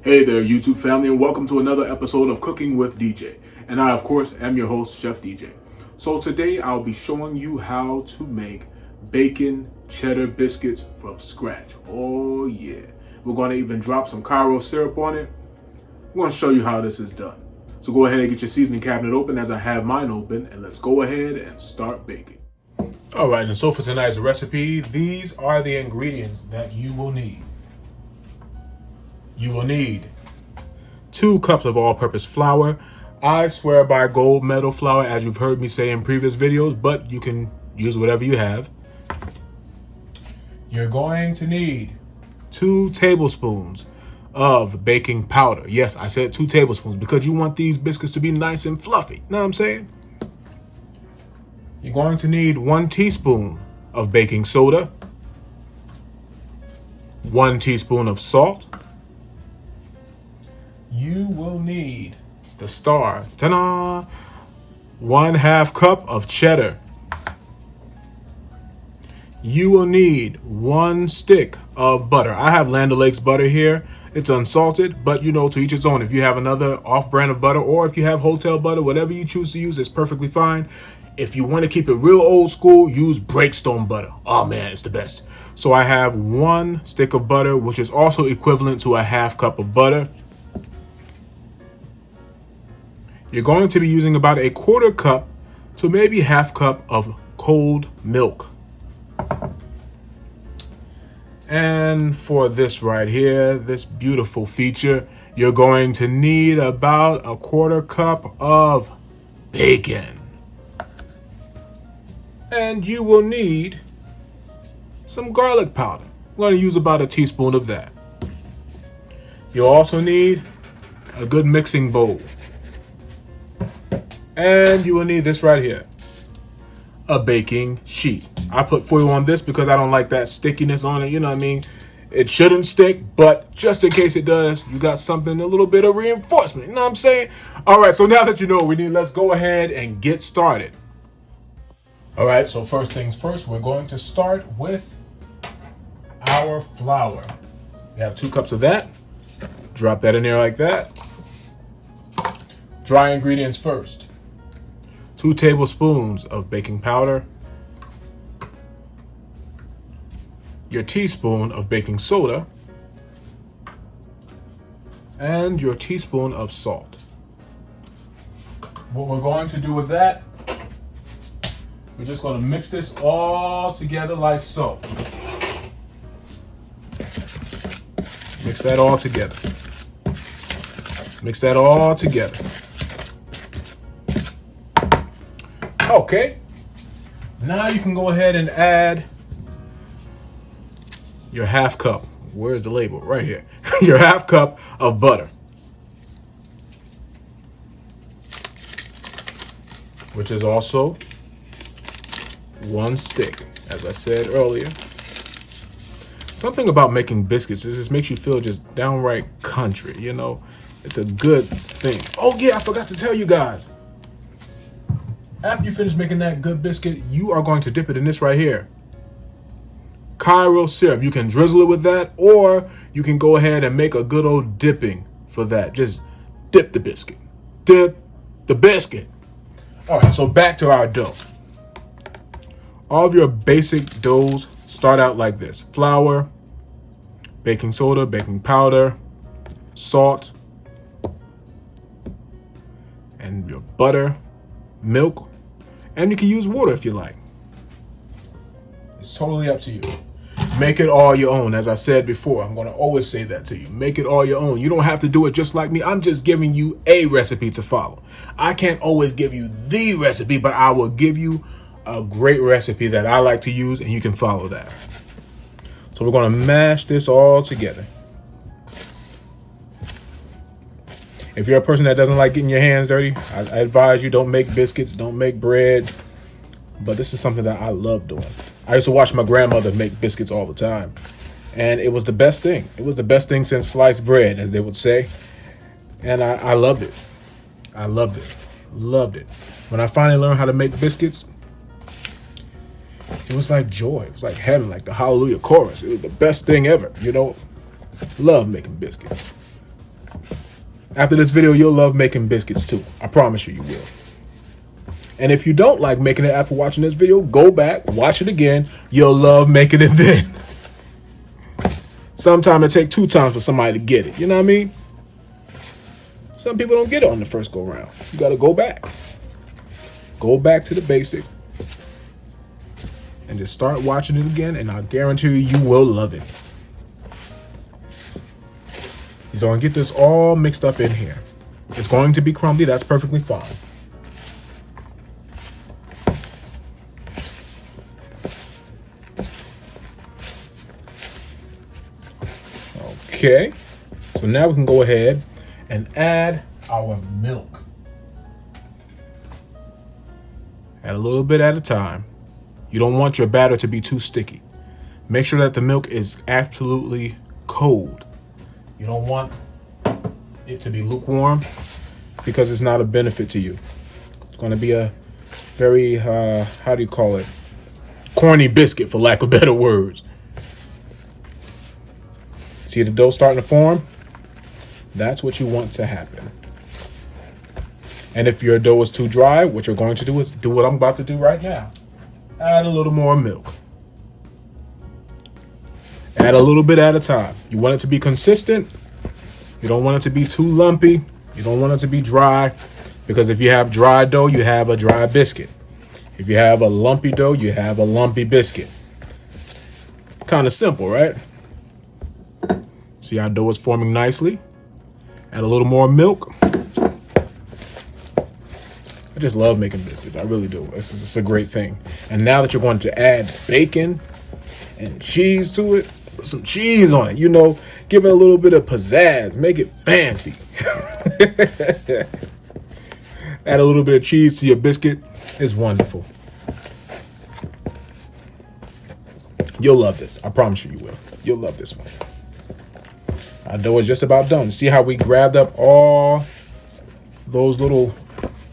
Hey there, YouTube family, and welcome to another episode of Cooking with DJ. And I, of course, am your host, Chef DJ. So today I'll be showing you how to make bacon cheddar biscuits from scratch. Oh yeah. We're going to even drop some Cairo syrup on it. We're going to show you how this is done. So go ahead and get your seasoning cabinet open as I have mine open, and let's go ahead and start baking. Alright, and so for tonight's recipe, these are the ingredients that you will need. You will need 2 cups of all-purpose flour. I swear by gold medal flour, as you've heard me say in previous videos, but you can use whatever you have. You're going to need 2 tablespoons of baking powder. Yes, I said 2 tablespoons because you want these biscuits to be nice and fluffy. Know what I'm saying? You're going to need 1 teaspoon of baking soda, 1 teaspoon of salt. You will need the star, ta-da, 1/2 cup of cheddar. You will need 1 stick of butter. I have Land O'Lakes butter here. It's unsalted, but you know, to each its own. If you have another off-brand of butter, or if you have hotel butter, whatever you choose to use is perfectly fine. If you want to keep it real old school, use Breakstone butter. Oh man, it's the best. So I have 1 stick of butter, which is also equivalent to 1/2 cup of butter. You're going to be using about 1/4 cup to maybe 1/2 cup of cold milk. And for this right here, this beautiful feature, you're going to need about 1/4 cup of bacon. And you will need some garlic powder. I'm going to use about 1 teaspoon of that. You'll also need a good mixing bowl. And you will need this right here, a baking sheet. I put foil on this because I don't like that stickiness on it, you know what I mean? It shouldn't stick, but just in case it does, you got something, a little bit of reinforcement, you know what I'm saying? All right, so now that you know what we need, let's go ahead and get started. All right, so first things first, we're going to start with our flour. We have 2 cups of that. Drop that in there like that. Dry ingredients first. 2 tablespoons of baking powder, your teaspoon of baking soda, and your teaspoon of salt. What we're going to do with that, we're just going to mix this all together like so. Mix that all together. Mix that all together. Okay, now you can go ahead and add your 1/2 cup. Where's the label? Right here. Your 1/2 cup of butter, which is also 1 stick, as I said earlier. Something about making biscuits is it makes you feel just downright country, you know? It's a good thing. Oh yeah, I forgot to tell you guys. After you finish making that good biscuit, you are going to dip it in this right here, Cairo syrup. You can drizzle it with that, or you can go ahead and make a good old dipping for that. Just dip the biscuit. Dip the biscuit. All right, so back to our dough. All of your basic doughs start out like this: flour, baking soda, baking powder, salt, and your butter, milk, and you can use water if you like. It's totally up to you. Make it all your own. As I said before, I'm going to always say that to you. Make it all your own. You don't have to do it just like me. I'm just giving you a recipe to follow. I can't always give you the recipe, but I will give you a great recipe that I like to use, and you can follow that. So we're going to mash this all together. If you're a person that doesn't like getting your hands dirty, I advise you don't make biscuits, don't make bread. But this is something that I love doing. I used to watch my grandmother make biscuits all the time. And it was the best thing. It was the best thing since sliced bread, as they would say. And I loved it. I loved it. Loved it. When I finally learned how to make biscuits, it was like joy. It was like heaven, like the Hallelujah chorus. It was the best thing ever, you know. Love making biscuits. After this video, you'll love making biscuits too. I promise you, you will. And if you don't like making it after watching this video, go back, watch it again. You'll love making it then. Sometimes it takes 2 times for somebody to get it. You know what I mean? Some people don't get it on the first go round. You got to go back. Go back to the basics. And just start watching it again. And I guarantee you, you will love it. You're going to get this all mixed up in here. It's going to be crumbly. That's perfectly fine. Okay, so now we can go ahead and add our milk. Add a little bit at a time. You don't want your batter to be too sticky. Make sure that the milk is absolutely cold. You don't want it to be lukewarm because it's not a benefit to you. It's going to be a very, how do you call it? Corny biscuit, for lack of better words. See the dough starting to form? That's what you want to happen. And if your dough is too dry, what you're going to do is do what I'm about to do right now. Add a little more milk. Add a little bit at a time. You want it to be consistent. You don't want it to be too lumpy. You don't want it to be dry. Because if you have dry dough, you have a dry biscuit. If you have a lumpy dough, you have a lumpy biscuit. Kind of simple, right? See how dough is forming nicely. Add a little more milk. I just love making biscuits. I really do. This is a great thing. And now that you're going to add bacon and cheese to it, put some cheese on it. You know, give it a little bit of pizzazz. Make it fancy. Add a little bit of cheese to your biscuit. It's wonderful. You'll love this. I promise you, you will. You'll love this one. Our dough is just about done. See how we grabbed up all those little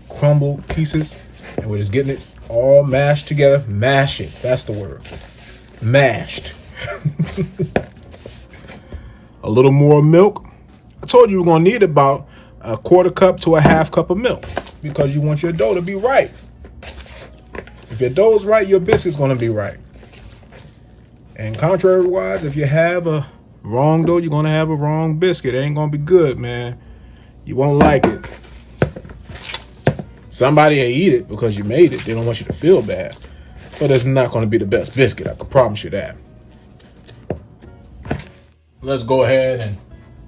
crumble pieces and we're just getting it all mashed together. Mashing. That's the word. Mashed. A little more milk. I told you we're going to need about a 1/4 cup to a 1/2 cup of milk because you want your dough to be right. If your dough is right, your biscuit's going to be right. And contrary-wise, if you have a wrong dough, you're going to have a wrong biscuit. It ain't going to be good, man. You won't like it. Somebody will eat it because you made it. They don't want you to feel bad. But it's not going to be the best biscuit. I can promise you that. Let's go ahead and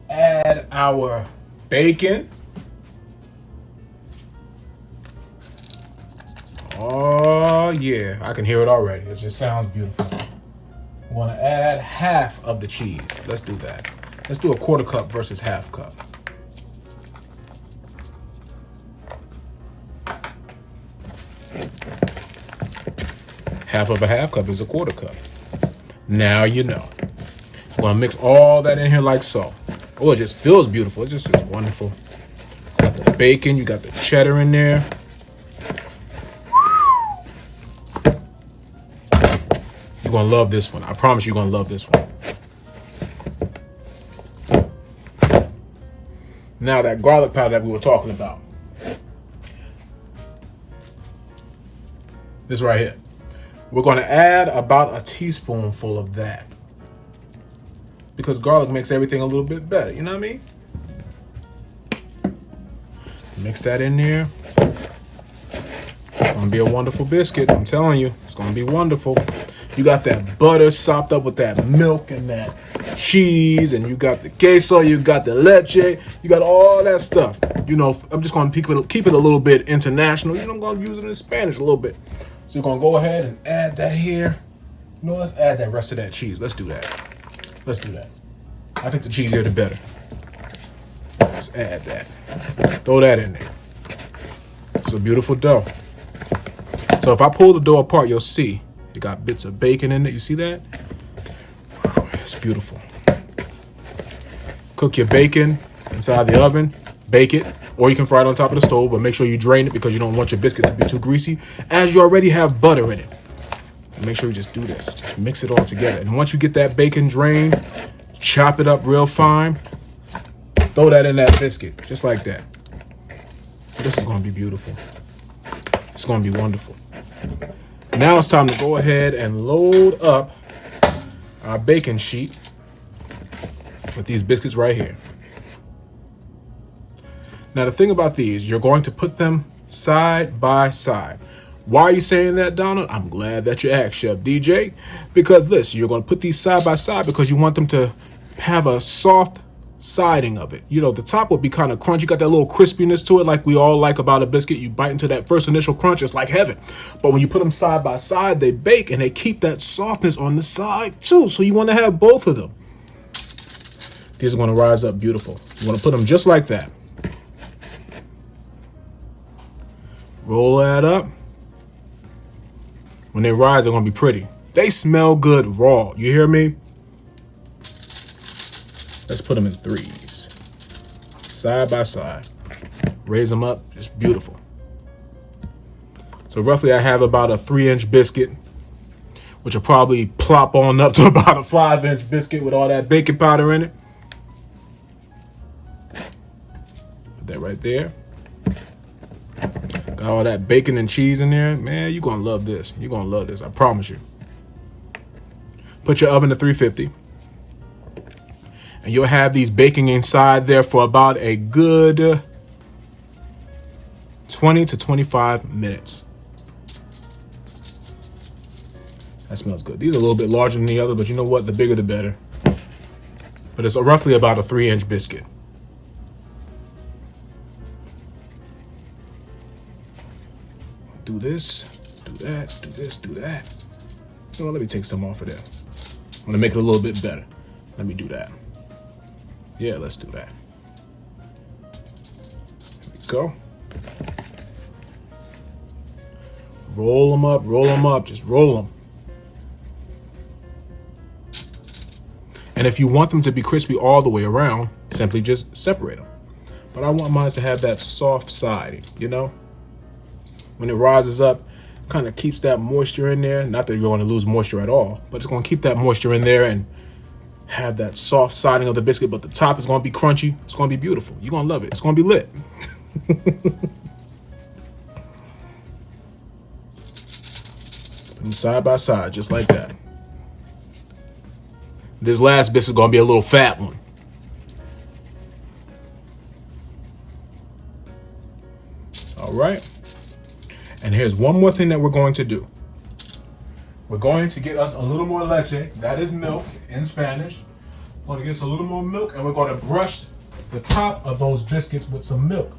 add our bacon. Oh, yeah. I can hear it already. It just sounds beautiful. We want to add 1/2 of the cheese. Let's do that. Let's do a 1/4 cup versus 1/2 cup. Half of a 1/2 cup is a 1/4 cup. Now you know. We're going to mix all that in here like so. Oh, it just feels beautiful. It just is wonderful. Got the bacon. You got the cheddar in there. You're going to love this one. I promise you're going to love this one. Now that garlic powder that we were talking about. This right here. We're going to add about a teaspoonful of that. Because garlic makes everything a little bit better. You know what I mean? Mix that in there. It's going to be a wonderful biscuit. I'm telling you. It's going to be wonderful. You got that butter sopped up with that milk and that cheese, and you got the queso, you got the leche, you got all that stuff. You know, I'm just going to keep it a little bit international. You know, I'm going to use it in Spanish a little bit. So you're going to go ahead and add that here. You know, let's add that rest of that cheese. Let's do that. Let's do that. I think the cheese here the better. Let's add that. Throw that in there. It's a beautiful dough. So if I pull the dough apart, you'll see. You got bits of bacon in it. You see that? It's beautiful. Cook your bacon inside the oven. Bake it. Or you can fry it on top of the stove. But make sure you drain it because you don't want your biscuit to be too greasy. As you already have butter in it. And make sure you just do this. Just mix it all together. And once you get that bacon drained, chop it up real fine. throw that in that biscuit, just like that. This is going to be beautiful. It's going to be wonderful. Now it's time to go ahead and load up our baking sheet with these biscuits right here. Now the thing about these, you're going to put them side by side. Why are you saying that, Donald? I'm glad that you asked, Chef DJ. Because listen, you're going to put these side by side because you want them to have a soft siding of it. You know, the top will be kind of crunchy, got that little crispiness to it like we all like about a biscuit. You bite into that first initial crunch, it's like heaven. But when you put them side by side, they bake and they keep that softness on the side too. So you want to have both of them. These are going to rise up beautiful. You want to put them just like that. Roll that up. When they rise, they're going to be pretty. They smell good raw. You hear me? Let's put them in threes. Side by side. Raise them up. Just beautiful. So roughly I have about a 3-inch biscuit, which will probably plop on up to about a 5-inch biscuit with all that baking powder in it. Put that right there. Got all that bacon and cheese in there. Man, you're going to love this. You're going to love this. I promise you. Put your oven to 350. And you'll have these baking inside there for about a good 20 to 25 minutes. That smells good. These are a little bit larger than the other, but you know what? The bigger the better. But it's roughly about a 3-inch biscuit. Do this, do that, do this, do that. You know, let me take some off of there. I'm gonna make it a little bit better. Let me do that. Yeah, let's do that. There we go. Roll them up, just roll them. And if you want them to be crispy all the way around, simply just separate them. But I want mine to have that soft siding, you know? When it rises up, kind of keeps that moisture in there. Not that you're going to lose moisture at all, but it's going to keep that moisture in there and have that soft siding of the biscuit, but the top is going to be crunchy. It's going to be beautiful. You're going to love it. It's going to be lit. Put them side by side, just like that. This last biscuit is going to be a little fat one. All right. And here's one more thing that we're going to do. We're going to get us a little more leche. That is milk in Spanish. We're going to get us a little more milk, and we're going to brush the top of those biscuits with some milk.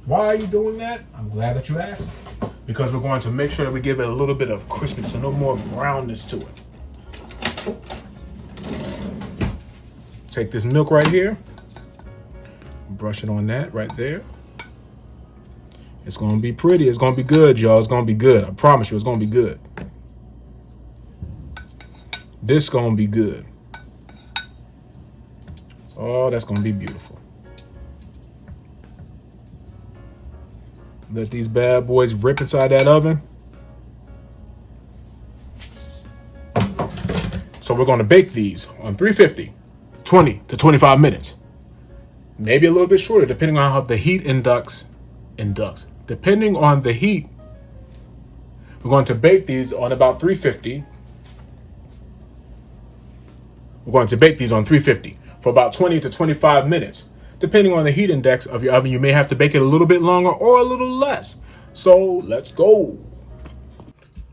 Why are you doing that? I'm glad that you asked. Because we're going to make sure that we give it a little bit of crispness and no more brownness to it. Take this milk right here. Brush it on that right there. It's going to be pretty. It's going to be good, y'all. It's going to be good. I promise you, it's going to be good. This is going to be good. Oh, that's going to be beautiful. Let these bad boys rip inside that oven. So we're going to bake these on 350, 20 to 25 minutes. Maybe a little bit shorter, depending on how the heat inducts. Depending on the heat, we're going to bake these on about 350. We're going to bake these on 350 for about 20 to 25 minutes. Depending on the heat index of your oven, you may have to bake it a little bit longer or a little less. So let's go.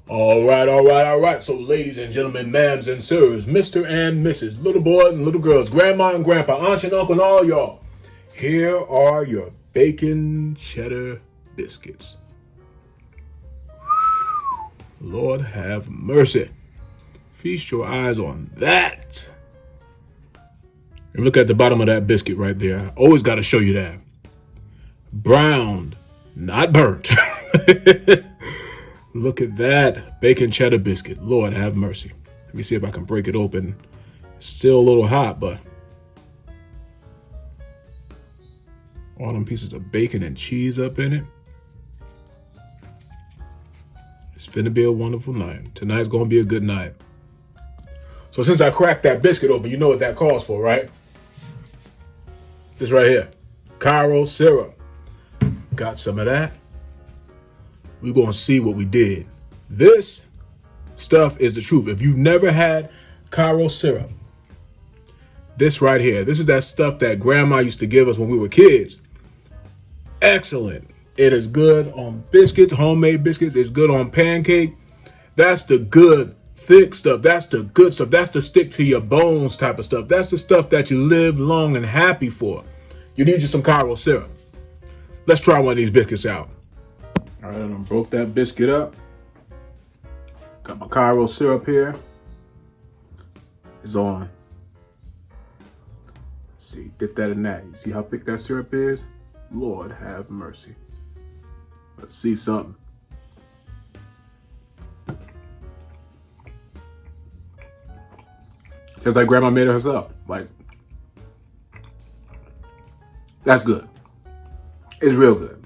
All right. So ladies and gentlemen, ma'ams and sirs, Mr. and Mrs., little boys and little girls, grandma and grandpa, aunt and uncle, and all y'all, here are your bacon cheddar biscuits. Lord have mercy. Feast your eyes on that. And look at the bottom of that biscuit right there. I always got to show you that. Browned, not burnt. Look at that bacon cheddar biscuit. Lord have mercy. Let me see if I can break it open. It's still a little hot, but all them pieces of bacon and cheese up in it. It's finna be a wonderful night. Tonight's gonna be a good night. So since I cracked that biscuit open, you know what that calls for, right? This right here, Cairo syrup. Got some of that. We're going to see what we did. This stuff is the truth. If you've never had Cairo syrup, this right here, this is that stuff that grandma used to give us when we were kids. Excellent. It is good on biscuits, homemade biscuits. It's good on pancake. That's the good, thick stuff. That's the good stuff. That's the stick to your bones type of stuff. That's the stuff that you live long and happy for. You need you some Cairo syrup. Let's try one of these biscuits out. All right, I done broke that biscuit up. Got my Cairo syrup here. It's on. Let's see, dip that in that. You see how thick that syrup is? Lord have mercy. Let's see something. Just like grandma made it herself. Like, that's good. It's real good.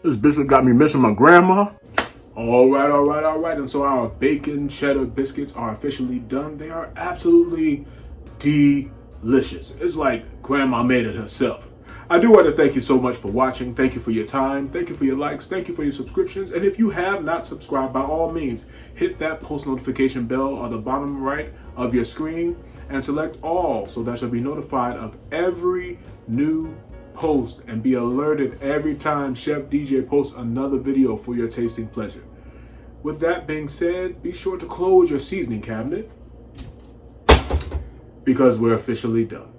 This biscuit got me missing my grandma. All right. And so our bacon cheddar biscuits are officially done. They are absolutely delicious. It's like grandma made it herself. I do want to thank you so much for watching. Thank you for your time. Thank you for your likes. Thank you for your subscriptions. And if you have not subscribed, by all means, hit that post notification bell on the bottom right of your screen and select all so that you'll be notified of every new post and be alerted every time Chef DJ posts another video for your tasting pleasure. With that being said, be sure to close your seasoning cabinet because we're officially done.